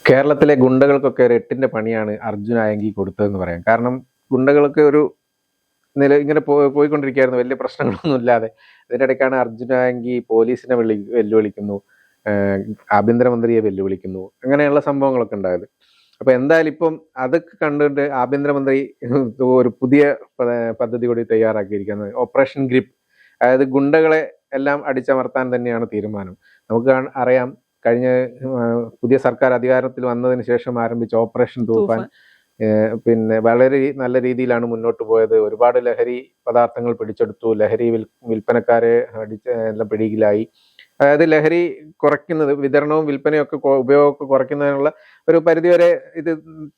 കേരളത്തിലെ ഗുണ്ടകൾക്കൊക്കെ ഒരു എട്ടിന്റെ പണിയാണ് അർജുൻ ആയങ്കി കൊടുത്തതെന്ന് പറയാം. കാരണം ഗുണ്ടകൾക്ക് ഒരു ഇങ്ങനെ പോയിക്കൊണ്ടിരിക്കുകയായിരുന്നു വലിയ പ്രശ്നങ്ങളൊന്നും ഇല്ലാതെ. ഇതിന്റെ ഇടയ്ക്കാണ് അർജുൻ ആയങ്കി പോലീസിനെ വെല്ലുവിളിക്കുന്നു, ആഭ്യന്തരമന്ത്രിയെ വെല്ലുവിളിക്കുന്നു, അങ്ങനെയുള്ള സംഭവങ്ങളൊക്കെ ഉണ്ടായത്. അപ്പൊ എന്തായാലും ഇപ്പം അതൊക്കെ കണ്ടുകൊണ്ട് ആഭ്യന്തരമന്ത്രി ഒരു പുതിയ പദ്ധതി കൂടി തയ്യാറാക്കിയിരിക്കുന്നത് ഓപ്പറേഷൻ ഗ്രിപ്പ്. അതായത് ഗുണ്ടകളെ എല്ലാം അടിച്ചമർത്താൻ തന്നെയാണ് തീരുമാനം. നമുക്ക് അറിയാം, കഴിഞ്ഞ പുതിയ സർക്കാർ അധികാരത്തിൽ വന്നതിന് ശേഷം ആരംഭിച്ച ഓപ്പറേഷൻ തൂഫാൻ പിന്നെ വളരെ നല്ല രീതിയിലാണ് മുന്നോട്ട് പോയത്. ഒരുപാട് ലഹരി പദാർത്ഥങ്ങൾ പിടിച്ചെടുത്തു, ലഹരി വിൽപ്പനക്കാരെ എല്ലാം പിടിയിലായി. അതായത് ലഹരി കുറയ്ക്കുന്നത്, വിതരണവും വിൽപ്പനയും ഒക്കെ ഉപയോഗമൊക്കെ കുറയ്ക്കുന്നതിനുള്ള ഒരു പരിധിവരെ ഇത്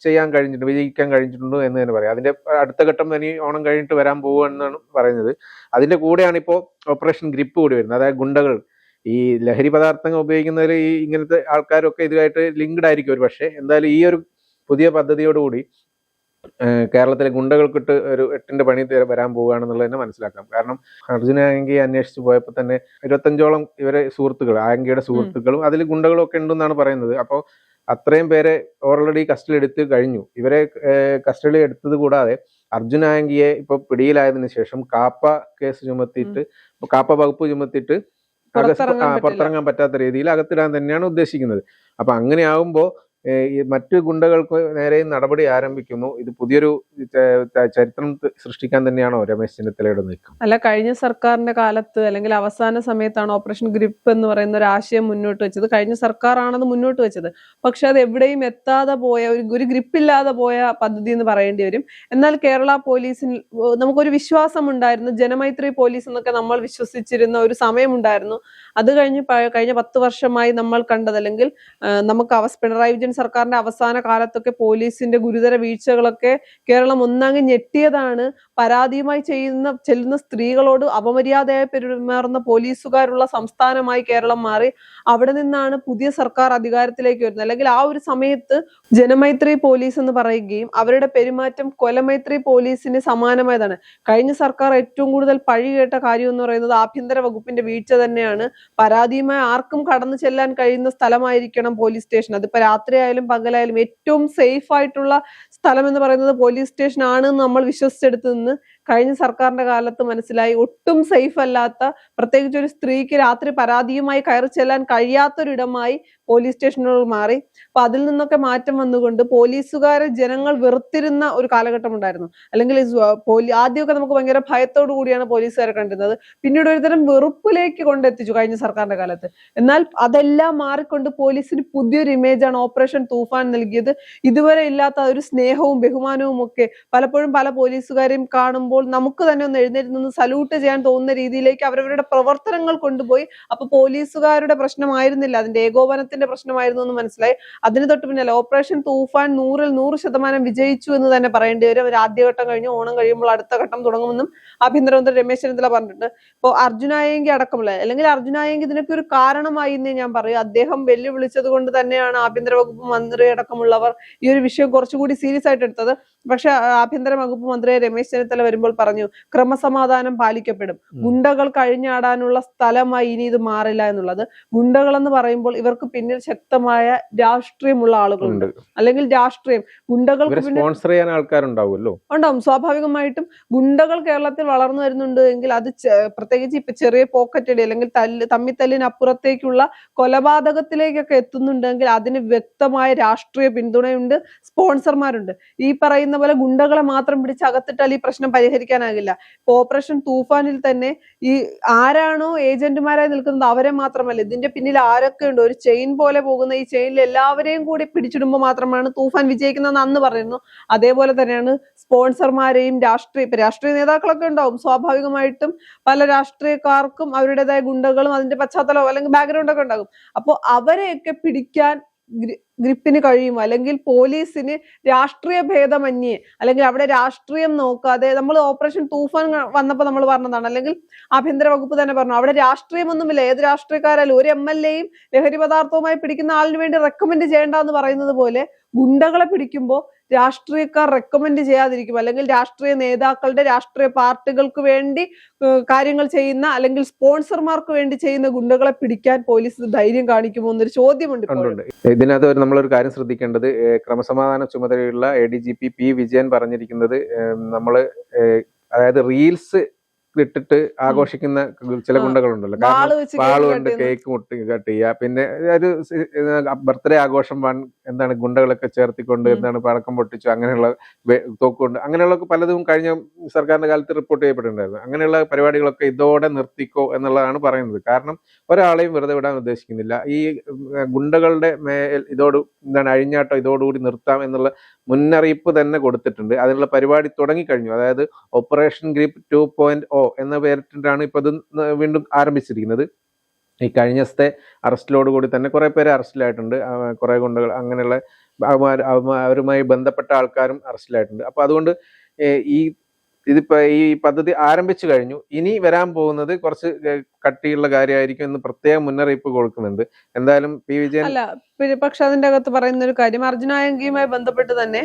ചെയ്യാൻ കഴിഞ്ഞിട്ടുണ്ട്, വിജയിക്കാൻ കഴിഞ്ഞിട്ടുണ്ട് എന്ന് തന്നെ പറയാം. അതിന്റെ അടുത്ത ഘട്ടം ഇനി ഓണം കഴിഞ്ഞിട്ട് വരാൻ പോകുമെന്നാണ് പറയുന്നത്. അതിന്റെ കൂടെയാണ് ഇപ്പോൾ ഓപ്പറേഷൻ ഗ്രിപ്പ് കൂടി വരുന്നത്. അതായത് ഗുണ്ടകൾ ഈ ലഹരി പദാർത്ഥങ്ങൾ ഉപയോഗിക്കുന്നതിൽ ഈ ഇങ്ങനത്തെ ആൾക്കാരൊക്കെ ഇതുമായിട്ട് ലിങ്ക്ഡ് ആയിരിക്കും ഒരു പക്ഷേ. എന്തായാലും ഈ ഒരു പുതിയ പദ്ധതിയോടുകൂടി കേരളത്തിലെ ഗുണ്ടകൾക്കിട്ട് ഒരു എട്ടിന്റെ പണി വരാൻ പോവുകയാണെന്നുള്ളത് തന്നെ മനസ്സിലാക്കാം. കാരണം അർജുന ആയങ്കി അന്വേഷിച്ച് പോയപ്പോൾ തന്നെ 25ഓളം ഇവരെ സുഹൃത്തുക്കൾ, ആയങ്കിയുടെ സുഹൃത്തുക്കളും അതിൽ ഗുണ്ടകളും ഒക്കെ ഉണ്ടെന്നാണ് പറയുന്നത്. അപ്പോൾ അത്രയും പേരെ ഓൾറെഡി കസ്റ്റഡി എടുത്ത് കഴിഞ്ഞു. ഇവരെ കസ്റ്റഡി എടുത്തത് കൂടാതെ അർജുൻ ആയങ്കിയെ ഇപ്പൊ പിടിയിലായതിനു ശേഷം കാപ്പ കേസ് ചുമത്തിയിട്ട്, കാപ്പ വകുപ്പ് ചുമത്തിയിട്ട് പുറത്തിറങ്ങാൻ പറ്റാത്ത രീതിയിൽ അകത്തിടാൻ തന്നെയാണ് ഉദ്ദേശിക്കുന്നത്. അപ്പൊ അങ്ങനെയാകുമ്പോൾ മറ്റു ഗുണ്ടകൾക്ക് നേരെയും നടപടി ആരംഭിക്കുന്നു. ഇത് പുതിയൊരു ചരിത്രം സൃഷ്ടിക്കാൻ തന്നെയാണോ രമേശ് ചെന്നിത്തലയുടെ നീക്കം? അല്ല, കഴിഞ്ഞ സർക്കാരിന്റെ കാലത്ത് അല്ലെങ്കിൽ അവസാന സമയത്താണ് ഓപ്പറേഷൻ ഗ്രിപ്പ് എന്ന് പറയുന്ന ഒരു ആശയം മുന്നോട്ട് വെച്ചത്. കഴിഞ്ഞ സർക്കാരാണത് മുന്നോട്ട് വെച്ചത്. പക്ഷെ അത് എവിടെയും എത്താതെ പോയ, ഒരു ഗ്രിപ്പില്ലാതെ പോയ പദ്ധതി എന്ന് പറയേണ്ടി വരും. എന്നാൽ കേരള പോലീസിൽ നമുക്കൊരു വിശ്വാസം ഉണ്ടായിരുന്നു, ജനമൈത്രി പോലീസ് എന്നൊക്കെ നമ്മൾ വിശ്വസിച്ചിരുന്ന ഒരു സമയമുണ്ടായിരുന്നു. അത് കഴിഞ്ഞ് കഴിഞ്ഞ 10 വർഷമായി നമ്മൾ കണ്ടത്, അല്ലെങ്കിൽ നമുക്ക് പിണറായി വിജയൻ സർക്കാരിന്റെ അവസാന കാലത്തൊക്കെ പോലീസിന്റെ ഗുരുതര വീഴ്ചകളൊക്കെ കേരളം ഒന്നാകെ ഞെട്ടിയതാണ്. പരാതിയുമായി ചെല്ലുന്ന സ്ത്രീകളോട് അപമര്യാദയായി പെരുമാറുന്ന പോലീസുകാരുള്ള സംസ്ഥാനമായി കേരളം മാറി. അവിടെ നിന്നാണ് പുതിയ സർക്കാർ അധികാരത്തിലേക്ക് വരുന്നത്. അല്ലെങ്കിൽ ആ ഒരു സമയത്ത് ജനമൈത്രി പോലീസ് എന്ന് പറയുകയും അവരുടെ പെരുമാറ്റം കൊലമൈത്രി പോലീസിന് സമാനമായതാണ്. കഴിഞ്ഞ സർക്കാർ ഏറ്റവും കൂടുതൽ പഴി കേട്ട കാര്യം എന്ന് പറയുന്നത് ആഭ്യന്തര വകുപ്പിന്റെ വീഴ്ച തന്നെയാണ്. പരാതിയുമായി ആർക്കും കടന്നു ചെല്ലാൻ കഴിയുന്ന സ്ഥലമായിരിക്കണം പോലീസ് സ്റ്റേഷൻ. അതിപ്പോ രാത്രിയായാലും പകലായാലും ഏറ്റവും സേഫ് ആയിട്ടുള്ള സ്ഥലം എന്ന് പറയുന്നത് പോലീസ് സ്റ്റേഷൻ ആണ് നമ്മൾ വിശ്വസിച്ചെടുത്ത് നിന്ന് കഴിഞ്ഞ സർക്കാരിന്റെ കാലത്ത് മനസ്സിലായി ഒട്ടും സേഫ് അല്ലാത്ത, പ്രത്യേകിച്ച് ഒരു സ്ത്രീക്ക് രാത്രി പരാതിയുമായി കയറി ചെല്ലാൻ കഴിയാത്തൊരിടമായി പോലീസ് സ്റ്റേഷനുകൾ മാറി. അപ്പൊ അതിൽ നിന്നൊക്കെ മാറ്റം വന്നുകൊണ്ട് പോലീസുകാരെ ജനങ്ങൾ വെറുത്തിരുന്ന ഒരു കാലഘട്ടം ഉണ്ടായിരുന്നു. അല്ലെങ്കിൽ ആദ്യമൊക്കെ നമുക്ക് ഭയങ്കര ഭയത്തോടു കൂടിയാണ് പോലീസുകാരെ കണ്ടിരുന്നത്. പിന്നീട് ഒരുതരം വെറുപ്പിലേക്ക് കൊണ്ടെത്തിച്ചു കഴിഞ്ഞ സർക്കാരിന്റെ കാലത്ത്. എന്നാൽ അതെല്ലാം മാറിക്കൊണ്ട് പോലീസിന് പുതിയൊരു ഇമേജാണ് ഓപ്പറേഷൻ തൂഫാൻ നൽകിയത്. ഇതുവരെ ഇല്ലാത്ത ഒരു സ്നേഹവും ബഹുമാനവും ഒക്കെ പലപ്പോഴും പല പോലീസുകാരെയും കാണുമ്പോൾ നമുക്ക് തന്നെ ഒന്ന് എഴുന്നേറ്റ് നിന്ന് സല്യൂട്ട് ചെയ്യാൻ തോന്നുന്ന രീതിയിലേക്ക് അവരവരുടെ പ്രവർത്തനങ്ങൾ കൊണ്ടുപോയി. അപ്പൊ പോലീസുകാരുടെ പ്രശ്നമായിരുന്നില്ല, അതിന്റെ ഏകോപനത്തിന്റെ പ്രശ്നമായിരുന്നു എന്ന് മനസ്സിലായി. അതിന് തൊട്ട് പിന്നാലെ ഓപ്പറേഷൻ തൂഫാൻ 100ൽ 100% വിജയിച്ചു എന്ന് തന്നെ പറയേണ്ടി വരും. ഒരു ആദ്യഘട്ടം കഴിഞ്ഞ് ഓണം കഴിയുമ്പോൾ അടുത്ത ഘട്ടം തുടങ്ങുമെന്നും ആഭ്യന്തരമന്ത്രി രമേശ് ചെന്നിത്തല പറഞ്ഞിട്ടുണ്ട്. ഇപ്പോൾ അർജുൻ ആയങ്കി അടക്കമുള്ള, അല്ലെങ്കിൽ അർജുൻ ആയങ്കി ഇതിനൊക്കെ ഒരു കാരണമായി എന്നേ ഞാൻ പറയും. അദ്ദേഹം വെല്ലുവിളിച്ചത് കൊണ്ട് തന്നെയാണ് ആഭ്യന്തര വകുപ്പ് മന്ത്രി അടക്കമുള്ളവർ ഈ ഒരു വിഷയം കുറച്ചുകൂടി സീരിയസ് ആയിട്ട് എടുത്തത്. പക്ഷെ ആഭ്യന്തര വകുപ്പ് മന്ത്രി രമേശ് ചെന്നിത്തല വരുമ്പോൾ പറഞ്ഞു, ക്രമസമാധാനം പാലിക്കപ്പെടും, ഗുണ്ടകൾ കഴിഞ്ഞാടാനുള്ള സ്ഥലമായി ഇനി ഇത് മാറില്ല എന്നുള്ളത്. ഗുണ്ടകൾ എന്ന് പറയുമ്പോൾ ഇവർക്ക് പിന്നിൽ ശക്തമായ രാഷ്ട്രീയമുള്ള ആളുകളുണ്ട്. അല്ലെങ്കിൽ രാഷ്ട്രീയം ഗുണ്ടകൾക്ക് സ്പോൺസർ ചെയ്യാൻ ആൾക്കാരുണ്ടാവുമല്ലോ, ഉണ്ടാവും. സ്വാഭാവികമായിട്ടും ഗുണ്ടകൾ കേരളത്തിൽ വളർന്നു വരുന്നുണ്ട് എങ്കിൽ അത് പ്രത്യേകിച്ച് ഇപ്പൊ ചെറിയ പോക്കറ്റടി അല്ലെങ്കിൽ തമ്മിത്തല്ലിനപ്പുറത്തേക്കുള്ള കൊലപാതകത്തിലേക്കൊക്കെ എത്തുന്നുണ്ടെങ്കിൽ അതിന് വ്യക്തമായ രാഷ്ട്രീയ പിന്തുണയുണ്ട്, സ്പോൺസർമാരുണ്ട്. ഈ പറയുന്ന പോലെ ഗുണ്ടകളെ മാത്രം പിടിച്ച് അകത്തിട്ടാൽ ഈ പ്രശ്നം പരിഹരിക്കാനാകില്ല. ഇപ്പൊ ഓപ്പറേഷൻ തൂഫാനിൽ തന്നെ ഈ ആരാണോ ഏജന്റുമാരായി നിൽക്കുന്നത് അവരെ മാത്രമല്ല, ഇതിന്റെ പിന്നിൽ ആരൊക്കെ ഉണ്ട്, ഒരു ചെയിൻ പോലെ പോകുന്ന ഈ ചെയിനിൽ എല്ലാവരെയും കൂടി പിടിച്ചിടുമ്പോൾ മാത്രമാണ് തൂഫാൻ വിജയിക്കുന്നതെന്ന് അന്ന് പറയുന്നു. അതേപോലെ തന്നെയാണ് സ്പോൺസർമാരെയും രാഷ്ട്രീയ നേതാക്കളൊക്കെ ഉണ്ടാവും. സ്വാഭാവികമായിട്ടും പല രാഷ്ട്രീയക്കാർക്കും അവരുടേതായ ഗുണ്ടകളും അതിന്റെ പശ്ചാത്തലവും അല്ലെങ്കിൽ ബാക്ക്ഗ്രൗണ്ട് ഒക്കെ ഉണ്ടാകും. അപ്പൊ അവരെയൊക്കെ പിടിക്കാൻ ഗ്രിപ്പിന് കഴിയുമോ? അല്ലെങ്കിൽ പോലീസിന് രാഷ്ട്രീയ ഭേദമന്യേ, അല്ലെങ്കിൽ അവിടെ രാഷ്ട്രീയം നോക്കാതെ, നമ്മൾ ഓപ്പറേഷൻ തൂഫാൻ വന്നപ്പോൾ നമ്മൾ പറഞ്ഞതാണ്, അല്ലെങ്കിൽ ആഭ്യന്തര വകുപ്പ് തന്നെ പറഞ്ഞു, അവിടെ രാഷ്ട്രീയമൊന്നുമില്ല, ഏത് രാഷ്ട്രീയക്കാരായാലും ഒരു MLA-യും ലഹരി പദാർത്ഥവുമായി പിടിക്കുന്ന ആളിന് വേണ്ടി റെക്കമെൻഡ് ചെയ്യേണ്ട എന്ന് പറയുന്നത് പോലെ ഗുണ്ടകളെ പിടിക്കുമ്പോൾ രാഷ്ട്രീയക്കാർ റെക്കമെൻഡ് ചെയ്യാതിരിക്കും, അല്ലെങ്കിൽ രാഷ്ട്രീയ നേതാക്കളുടെ രാഷ്ട്രീയ പാർട്ടികൾക്ക് വേണ്ടി കാര്യങ്ങൾ ചെയ്യുന്ന അല്ലെങ്കിൽ സ്പോൺസർമാർക്ക് വേണ്ടി ചെയ്യുന്ന ഗുണ്ടകളെ പിടിക്കാൻ പോലീസ് ധൈര്യം കാണിക്കുമോ എന്നൊരു ചോദ്യമുണ്ട് ഇപ്പോഴും. ഉണ്ട്. ഇതിനകത്ത് നമ്മളൊരു കാര്യം ശ്രദ്ധിക്കേണ്ടത്, ക്രമസമാധാന ചുമതലയുള്ള ADGP P. വിജയൻ പറഞ്ഞിരിക്കുന്നത്, നമ്മള് അതായത് റീൽസ് ഇട്ടിട്ട് ആഘോഷിക്കുന്ന ചില ഗുണ്ടകളുണ്ടല്ലോ. കാരണം വാളുകൊണ്ട് കേക്ക് കട്ട് ചെയ്യുക, പിന്നെ ഒരു ബർത്ത്ഡേ ആഘോഷം എന്താണ് ഗുണ്ടകളൊക്കെ ചേർത്തിക്കൊണ്ട് എന്താണ് പടക്കം പൊട്ടിച്ചു, അങ്ങനെയുള്ള തോക്കുകൊണ്ട് അങ്ങനെയുള്ള പലതും കഴിഞ്ഞ സർക്കാരിന്റെ കാലത്ത് റിപ്പോർട്ട് ചെയ്യപ്പെട്ടിട്ടുണ്ടായിരുന്നു. അങ്ങനെയുള്ള പരിപാടികളൊക്കെ ഇതോടെ നിർത്തിക്കോ എന്നുള്ളതാണ് പറയുന്നത്. കാരണം ഒരാളെയും വെറുതെ വിടാൻ ഉദ്ദേശിക്കുന്നില്ല. ഈ ഗുണ്ടകളുടെ മേൽ എന്താണ് അഴിഞ്ഞാട്ടം ഇതോടുകൂടി നിർത്താം എന്നുള്ള മുന്നറിയിപ്പ് തന്നെ കൊടുത്തിട്ടുണ്ട്. അതിനുള്ള പരിപാടി തുടങ്ങിക്കഴിഞ്ഞു. അതായത് ഓപ്പറേഷൻ ഗ്രിപ്പ് 2.0 എന്ന പേരിട്ടാണ് ഇപ്പൊ ഇത് വീണ്ടും ആരംഭിച്ചിരിക്കുന്നത്. ഈ കഴിഞ്ഞത്തെ അറസ്റ്റിലോടുകൂടി തന്നെ കുറെ പേര് അറസ്റ്റിലായിട്ടുണ്ട്. കുറെ ഗുണ്ടകൾ അങ്ങനെയുള്ള അവരുമായി ബന്ധപ്പെട്ട ആൾക്കാരും അറസ്റ്റിലായിട്ടുണ്ട്. അപ്പൊ അതുകൊണ്ട് ഇതിപ്പോ ഈ പദ്ധതി ആരംഭിച്ചു കഴിഞ്ഞു. ഇനി വരാൻ പോകുന്നത് കുറച്ച് കട്ടിയുള്ള കാര്യമായിരിക്കും എന്ന് പ്രത്യേകം മുന്നറിയിപ്പ് കൊടുക്കുന്നുണ്ട്. എന്തായാലും P. വിജയൻ പക്ഷെ അതിന്റെ അകത്ത് പറയുന്ന ഒരു കാര്യം, അർജുനായങ്കിയുമായി ബന്ധപ്പെട്ട് തന്നെ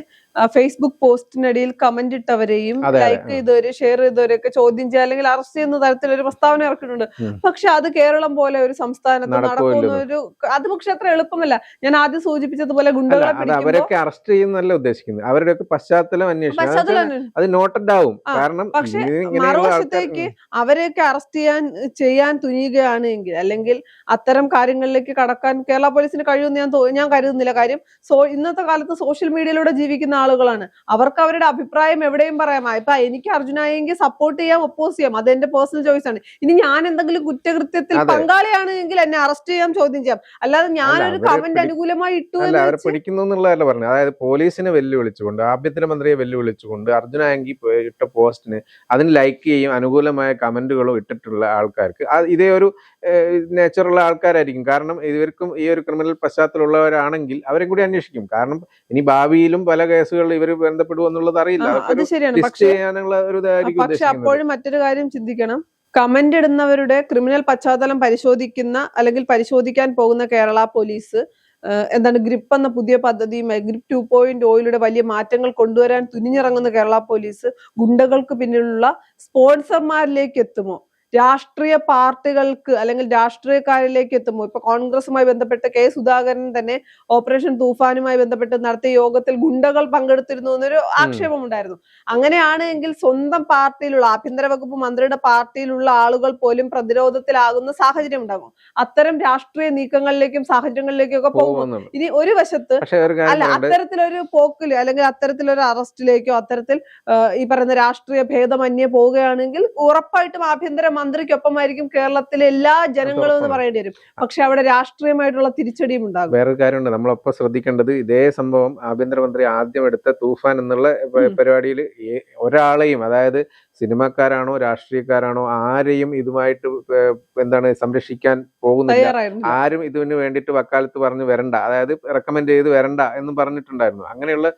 ഫേസ്ബുക്ക് പോസ്റ്റിനടിയിൽ കമന്റ് ഇട്ടവരെയും ലൈക്ക് ചെയ്തവര് ഷെയർ ചെയ്തവരെയൊക്കെ ചോദ്യം ചെയ്യുക അല്ലെങ്കിൽ അറസ്റ്റ് ചെയ്യുന്ന തരത്തിലൊരു പ്രസ്താവന ഇറക്കിയിട്ടുണ്ട്. പക്ഷെ അത് കേരളം പോലെ ഒരു സംസ്ഥാനത്ത് നടക്കുന്ന ഒരു അത് പക്ഷെ അത്ര എളുപ്പമല്ല. ഞാൻ ആദ്യം സൂചിപ്പിച്ചതുപോലെ ഗുണ്ടകളെ അവരൊക്കെ അറസ്റ്റ് ചെയ്യുന്നല്ല ഉദ്ദേശിക്കുന്നത്, അവരുടെയൊക്കെ പശ്ചാത്തലം അന്വേഷിക്കും, അത് നോട്ടഡ് ആവും. കാരണം പക്ഷെ മറുവശത്തേക്ക് അവരെയൊക്കെ അറസ്റ്റ് ചെയ്യാൻ തുനിയുകയാണെങ്കിൽ അല്ലെങ്കിൽ അത്തരം കാര്യങ്ങളിലേക്ക് കടക്കാൻ കേരള പോലീസിന് കഴിയുമെന്ന് ഞാൻ കരുതുന്നില്ല. കാര്യം ഇന്നത്തെ കാലത്ത് സോഷ്യൽ മീഡിയയിലൂടെ ജീവിക്കുന്ന ആളുകളാണ്. അവർക്ക് അവരുടെ അഭിപ്രായം എവിടെയും പറയാം. ഇപ്പൊ എനിക്ക് അർജുനായെങ്കിൽ സപ്പോർട്ട് ചെയ്യാം, ഒപ്പോസ് ചെയ്യാം, അത് എന്റെ പേഴ്സണൽ ചോയ്സ് ആണ്. ഇനി ഞാൻ എന്തെങ്കിലും കുറ്റകൃത്യത്തിൽ പങ്കാളിയാണ് എങ്കിൽ എന്നെ അറസ്റ്റ് ചെയ്യാം, ചോദ്യം ചെയ്യാം. അല്ലാതെ ഞാനൊരു കമന്റ് അനുകൂലമായി ഇട്ടു അവരെ പിടിക്കുന്നു എന്നുള്ളതല്ല പറഞ്ഞത്. അതായത് പോലീസിനെ വെല്ലുവിളിച്ചുകൊണ്ട്, ആഭ്യന്തരമന്ത്രിയെ വെല്ലുവിളിച്ചുകൊണ്ട് അർജുനായെങ്കിൽ ഇട്ട പോസ്റ്റിന് അതിന് ലൈക്ക് ചെയ്യും അനുകൂലമായ കമന്റുകളോ ഇട്ടിട്ടുള്ള ആൾക്കാർക്ക് ഇതേ ഒരു നേച്ചറുള്ള ആൾക്കാരായിരിക്കും. കാരണം ഇവർക്കും ഈ ഒരു ക്രിമിനൽ പശ്ചാത്തലമുള്ളവരാണെങ്കിൽ അവരെ കൂടി അന്വേഷിക്കും. കാരണം ഇനി ഭാവിയിലും പല കേസുകളിൽ ഇവർ ബന്ധപ്പെടും എന്നുള്ളത് അറിയില്ല. പക്ഷെ അപ്പോഴും മറ്റൊരു കാര്യം ചിന്തിക്കണം. കമന്റ് ഇടുന്നവരുടെ ക്രിമിനൽ പശ്ചാത്തലം പരിശോധിക്കുന്ന അല്ലെങ്കിൽ പരിശോധിക്കാൻ പോകുന്ന കേരള പോലീസ് ഗ്രിപ്പ് എന്ന പുതിയ പദ്ധതിയുമായി ഗ്രിപ്പ് 2.0 വലിയ മാറ്റങ്ങൾ കൊണ്ടുവരാൻ തുനിഞ്ഞിറങ്ങുന്ന കേരള പോലീസ് ഗുണ്ടകൾക്ക് പിന്നിലുള്ള സ്പോൺസർമാരിലേക്ക് എത്തുമോ, രാഷ്ട്രീയ പാർട്ടികൾക്ക് അല്ലെങ്കിൽ രാഷ്ട്രീയക്കാരിലേക്ക് എത്തുമോ? ഇപ്പൊ കോൺഗ്രസുമായി ബന്ധപ്പെട്ട് K. സുധാകരൻ തന്നെ ഓപ്പറേഷൻ തൂഫാനുമായി ബന്ധപ്പെട്ട് നടത്തിയ യോഗത്തിൽ ഗുണ്ടകൾ പങ്കെടുത്തിരുന്നു എന്നൊരു ആക്ഷേപമുണ്ടായിരുന്നു. അങ്ങനെയാണെങ്കിൽ സ്വന്തം പാർട്ടിയിലുള്ള ആഭ്യന്തര വകുപ്പ് മന്ത്രിയുടെ പാർട്ടിയിലുള്ള ആളുകൾ പോലും പ്രതിരോധത്തിലാകുന്ന സാഹചര്യം ഉണ്ടാകും. അത്തരം രാഷ്ട്രീയ നീക്കങ്ങളിലേക്കും സാഹചര്യങ്ങളിലേക്കും ഒക്കെ പോകും. ഇനി ഒരു വശത്ത് അത്തരത്തിലൊരു പോക്കില് അല്ലെങ്കിൽ അത്തരത്തിലൊരു അറസ്റ്റിലേക്കോ അത്തരത്തിൽ ഈ പറയുന്ന രാഷ്ട്രീയ ഭേദമന്യേ പോവുകയാണെങ്കിൽ ഉറപ്പായിട്ടും ആഭ്യന്തര മന്ത്രിക്കൊപ്പമായിരിക്കും കേരളത്തിലെ എല്ലാ ജനങ്ങളും എന്ന് പറയേണ്ടി വരും. പക്ഷെ അവിടെ രാഷ്ട്രീയമായിട്ടുള്ള തിരിച്ചടിയും ഉണ്ടാകും. വേറൊരു കാര്യമുണ്ട്, നമ്മളൊപ്പം ശ്രദ്ധിക്കേണ്ടത്. ഇതേ സംഭവം ആഭ്യന്തരമന്ത്രി ആദ്യം എടുത്ത തൂഫാൻ എന്നുള്ള പരിപാടിയിൽ ഒരാളെയും, അതായത് സിനിമാക്കാരാണോ രാഷ്ട്രീയക്കാരാണോ ആരെയും ഇതുമായിട്ട് സംരക്ഷിക്കാൻ പോകുന്നില്ല. ആരും ഇതിന് വേണ്ടിയിട്ട് വക്കാലത്ത് പറഞ്ഞ് വരണ്ട, അതായത് റെക്കമെൻഡ് ചെയ്ത് വരണ്ട എന്നും പറഞ്ഞിട്ടുണ്ടായിരുന്നു. അങ്ങനെയുള്ള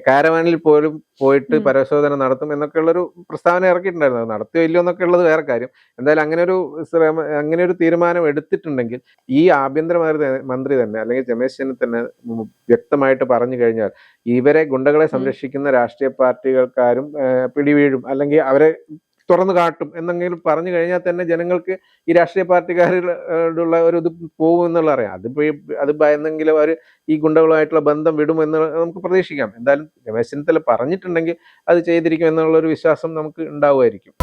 കാരവാനിൽ പോലും പോയിട്ട് പരിശോധന നടത്തും എന്നൊക്കെയുള്ളൊരു പ്രസ്താവന ഇറക്കിയിട്ടുണ്ടായിരുന്നു. അത് നടത്തിയോ ഇല്ലയോ എന്നൊക്കെ ഉള്ളത് വേറെ കാര്യം. എന്തായാലും അങ്ങനെ ഒരു തീരുമാനം എടുത്തിട്ടുണ്ടെങ്കിൽ ഈ ആഭ്യന്തര മന്ത്രി തന്നെ അല്ലെങ്കിൽ രമേശ് ചെന്നിത്തല തന്നെ വ്യക്തമായിട്ട് പറഞ്ഞു കഴിഞ്ഞാൽ ഇവരെ ഗുണ്ടകളെ സംരക്ഷിക്കുന്ന രാഷ്ട്രീയ പാർട്ടികൾക്കാരും പിടിവീഴും, അല്ലെങ്കിൽ അവരെ തുറന്നു കാട്ടും എന്നെങ്കിലും പറഞ്ഞു കഴിഞ്ഞാൽ തന്നെ ജനങ്ങൾക്ക് ഈ രാഷ്ട്രീയ പാർട്ടിക്കാരുടെ ഒരു ഇത് പോകും എന്നുള്ള അറിയാം. അത് ഭയന്നെങ്കിലും അവർ ഈ ഗുണ്ടകളുമായിട്ടുള്ള ബന്ധം വിടുമെന്ന് നമുക്ക് പ്രതീക്ഷിക്കാം. എന്തായാലും രമേശ് ചെന്നിത്തല പറഞ്ഞിട്ടുണ്ടെങ്കിൽ അത് ചെയ്തിരിക്കും എന്നുള്ള ഒരു വിശ്വാസം നമുക്ക് ഉണ്ടാവുമായിരിക്കും.